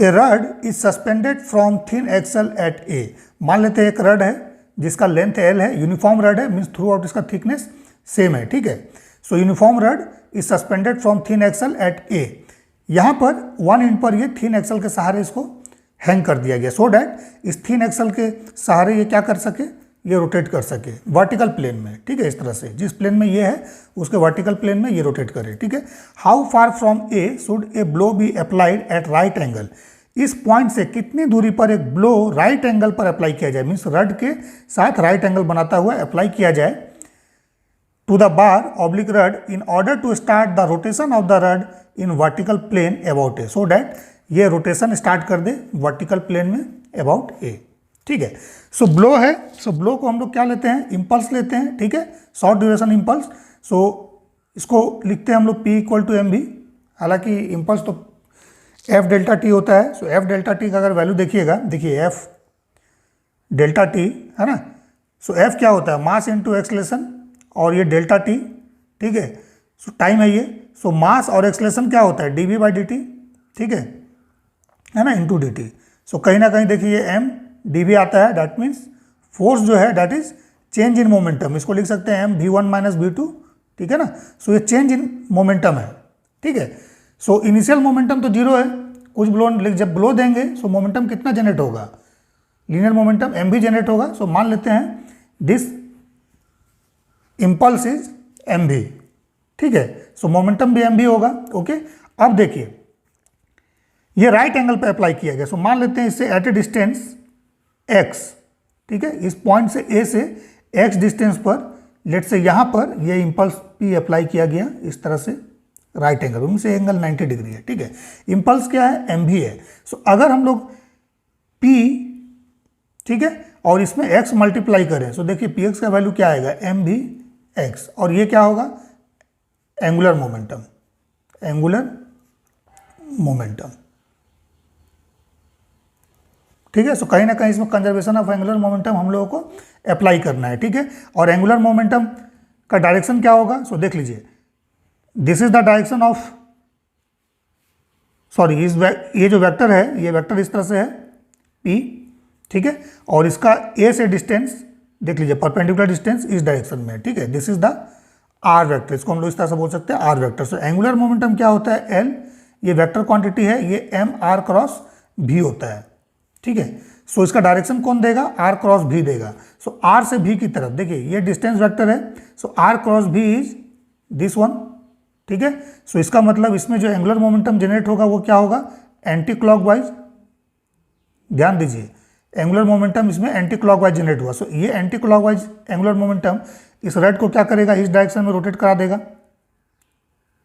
A rod is suspended from thin axle at A. मान लेते हैं एक रड है जिसका लेंथ एल है, यूनिफॉर्म रड है, मीन्स थ्रू आउट इसका थिकनेस सेम है, ठीक है। So uniform rod is suspended from thin axle at A. यहाँ पर वन एंड पर ये थिन एक्सल के सहारे इसको हैंग कर दिया गया, सो डैट इस थिन एक्सल के सहारे ये क्या कर सके, ये रोटेट कर सके वर्टिकल प्लेन में, ठीक है। इस तरह से जिस प्लेन में ये है उसके वर्टिकल प्लेन में ये रोटेट करे, ठीक है। How far from A should a blow be applied at right angle. इस पॉइंट से कितनी दूरी पर एक ब्लो राइट एंगल पर अप्लाई किया जाए, मीन्स रड के साथ राइट एंगल बनाता हुआ अप्लाई किया जाए to the bar oblique rod in order to start the rotation of the rod in vertical plane about A, so that ये रोटेशन स्टार्ट कर दे वर्टिकल प्लेन में अबाउट ए, ठीक है। सो ब्लो है, सो ब्लो को हम लोग क्या लेते हैं, इम्पल्स लेते हैं, ठीक है, शॉर्ट ड्यूरेशन इम्पल्स। सो इसको लिखते हैं हम लोग P इक्वल टू mv। हालांकि इम्पल्स तो एफ डेल्टा टी होता है। सो एफ डेल्टा टी का अगर वैल्यू देखिएगा, देखिए एफ डेल्टा टी है ना। सो एफ क्या होता है, मास इनटू एक्सलेशन, और ये डेल्टा टी, ठीक है। सो टाइम है ये। सो मास और एक्सलेशन क्या होता है, dv बाई dt, ठीक है ना, इंटू dt। सो कहीं ना कहीं देखिए ये m dv आता है, दैट मीन्स फोर्स जो है that is change in momentum. इसको लिख सकते हैं m v1 माइनस v2, ठीक है ना। सो ये चेंज इन मोमेंटम है, ठीक है। सो इनिशियल मोमेंटम तो जीरो है, कुछ ब्लो जब ब्लो देंगे सो मोमेंटम कितना जनरेट होगा, लीनियर मोमेंटम m भी जनरेट होगा। सो मान लेते हैं दिस इम्पल्स इज mv, ठीक है। सो मोमेंटम भी mv होगा, ओके। अब देखिए ये राइट एंगल पे अप्लाई किया गया। सो मान लेते हैं इससे एट ए डिस्टेंस x, ठीक है, इस पॉइंट से a से x डिस्टेंस पर लेट से यहाँ पर ये इम्पल्स p अप्लाई किया गया इस तरह से राइट एंगल, उनसे एंगल 90 डिग्री है, ठीक है। इम्पल्स क्या है, mv है। सो अगर हम लोग p, ठीक है, और इसमें x मल्टीप्लाई करें, सो देखिए px का वैल्यू क्या आएगा, mvx, और ये क्या होगा, एंगुलर मोमेंटम, एंगुलर मोमेंटम, ठीक है। सो कहीं ना कहीं इसमें कंजर्वेशन ऑफ एंगुलर मोमेंटम हम लोगों को अप्लाई करना है, ठीक है। और एंगुलर मोमेंटम का डायरेक्शन क्या होगा, सो देख लीजिए, this is the direction of, sorry ये जो वेक्टर है, ये वेक्टर इस तरह से है P, ठीक है, और इसका A से डिस्टेंस देख लीजिए, परपेंडिकुलर डिस्टेंस इस डायरेक्शन में, ठीक है। This is the R vector, इसको हम लोग इस तरह से बोल सकते हैं R vector. So angular momentum क्या होता है, L, ये वेक्टर क्वांटिटी है, ये mr क्रॉस v होता है, ठीक है। सो इसका डायरेक्शन कौन देगा, r क्रॉस v देगा। सो r से v की तरफ देखिए ये डिस्टेंस वेक्टर है, सो r cross v is this one, ठीक है। सो इसका मतलब इसमें जो एंगुलर मोमेंटम जनरेट होगा वो क्या होगा, एंटी क्लॉकवाइज, ध्यान दीजिए एंगुलर मोमेंटम इसमें एंटी क्लॉकवाइज जनरेट हुआ। सो ये एंटी क्लॉकवाइज एंगुलर मोमेंटम इस रड को क्या करेगा, इस डायरेक्शन में रोटेट करा देगा,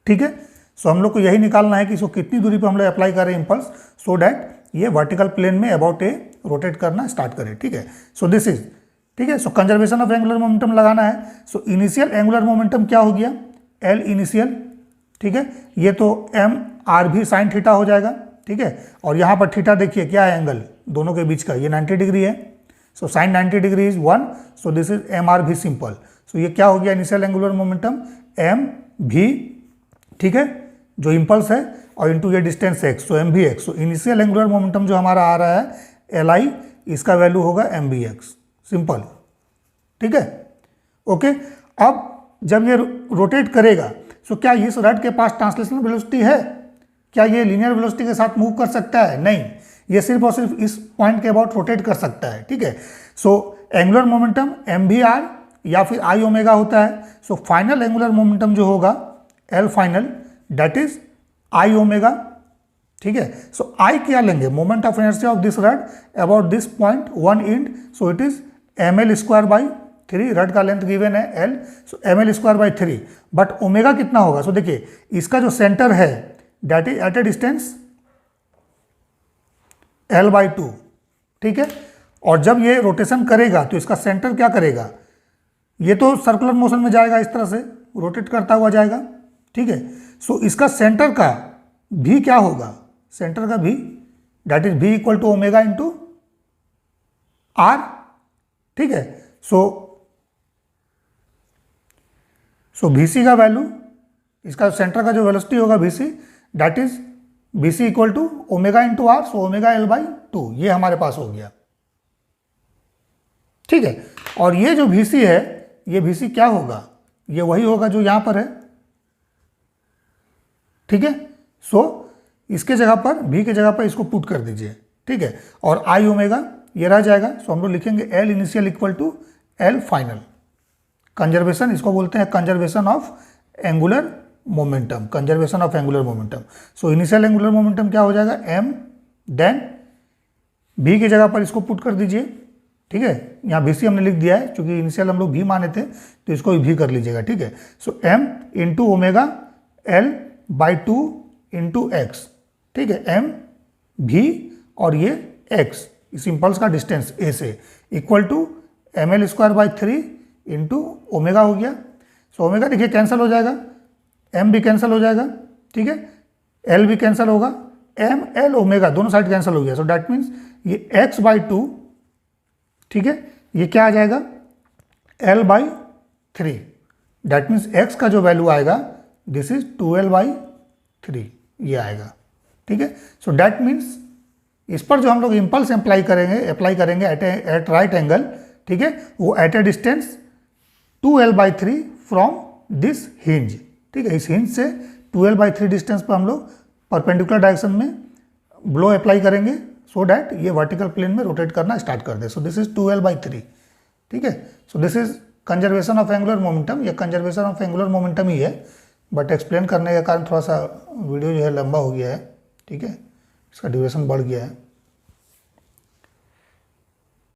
ठीक है। सो हम लोग को यही निकालना है कि इसको कितनी दूरी पर हम लोग अप्लाई कर रहे हैं इम्पल्स, सो डैट ये वर्टिकल प्लेन में अबाउट ए रोटेट करना स्टार्ट करे, ठीक है। सो दिस इज, ठीक है। सो कंजर्वेशन ऑफ एंगुलर मोमेंटम लगाना है। सो इनिशियल एंगुलर मोमेंटम क्या हो गया, एल इनिशियल, ठीक है, ये तो एम आर भी साइन थीटा हो जाएगा, ठीक है। और यहाँ पर थीटा देखिए क्या है, एंगल दोनों के बीच का, ये 90 डिग्री है। So sine 90 degree is 1, so this is M R भी सिंपल। सो ये क्या हो गया, इनिशियल एंगुलर मोमेंटम एम भी, ठीक है, जो इम्पल्स है, और इनटू ये डिस्टेंस x, सो एम भी एक्स। सो इनिशियल एंगुलर मोमेंटम जो हमारा आ रहा है एल आई, इसका वैल्यू होगा एम बी एक्स, सिंपल, ठीक है, ओके। अब जब ये रोटेट करेगा, सो क्या इस रड के पास ट्रांसलेशनल वेलोसिटी है, क्या ये लीनियर वेलोसिटी के साथ मूव कर सकता है, नहीं, ये सिर्फ और सिर्फ इस पॉइंट के अबाउट रोटेट कर सकता है, ठीक है। सो एंगुलर मोमेंटम एम भी आर या फिर आई ओमेगा होता है। सो फाइनल एंगुलर मोमेंटम जो होगा L final, that is I omega, ठीक है। सो आई क्या लेंगे, moment of inertia of this rod about this point one end, so it is M L square by 3, rod का length given है L, so M L square by 3, but omega कितना होगा, so देखिए इसका जो center है that is at a distance L by 2, ठीक है। और जब ये रोटेशन करेगा तो इसका सेंटर क्या करेगा, ये तो सर्कुलर मोशन में जाएगा, इस तरह से रोटेट करता हुआ जाएगा, ठीक है। सो इसका सेंटर का भी क्या होगा, सेंटर का भी दैट इज भी equal to omega into R, ठीक है। सो VC का वैल्यू, इसका सेंटर का जो वेलोसिटी होगा VC that is V C equal to omega into R, so omega L by 2, ये हमारे पास हो गया। ठीक है, और ये जो वी सी है, ये वी सी क्या होगा, ये वही होगा जो यहाँ पर है। ठीक है, सो इसके जगह पर, भी के जगह पर इसको पुट कर दीजिए। ठीक है, और आई ओमेगा ये रह जाएगा, सो हम लोग लिखेंगे L initial equal to L final. Conservation, इसको बोलते हैं conservation of angular momentum, conservation of angular momentum. So initial angular momentum क्या हो जाएगा, एम, देन भी की जगह पर इसको पुट कर दीजिए। ठीक है, यहाँ भी सी हमने लिख दिया है, क्योंकि इनिशियल हम लोग भी माने थे, तो इसको भी कर लीजिएगा। ठीक है, so M into omega L by 2 into X. ठीक है, एम भी और ये एक्स, इस इम्पल्स का डिस्टेंस ए से, equal to M L square by 3 into omega हो गया। सो ओमेगा देखिए कैंसिल हो जाएगा, एम भी कैंसिल हो जाएगा। ठीक है, एल भी कैंसिल होगा, एम एल ओमेगा दोनों साइड कैंसिल हो गया। सो डैट मीन्स ये एक्स बाई 2, ठीक है, ये क्या आ जाएगा, L by 3। That means x का जो वैल्यू आएगा, दिस इज 2l/3, ये आएगा। ठीक है, सो डैट मीन्स इस पर जो हम लोग इम्पल्स अप्लाई करेंगे एट राइट एंगल, ठीक है, वो at a distance 2l/3 from this hinge. ठीक है, इस हिंज से 2l/3 डिस्टेंस पर हम लोग परपेंडिकुलर डायरेक्शन में ब्लो अप्लाई करेंगे, सो डैट ये वर्टिकल प्लेन में रोटेट करना स्टार्ट कर दे। So this is 2l/3। ठीक है, so this is conservation of angular momentum, या कंजर्वेशन ऑफ एंगुलर मोमेंटम ही है, बट एक्सप्लेन करने के कारण थोड़ा सा वीडियो जो है लंबा हो गया है। ठीक है, इसका ड्यूरेशन बढ़ गया है।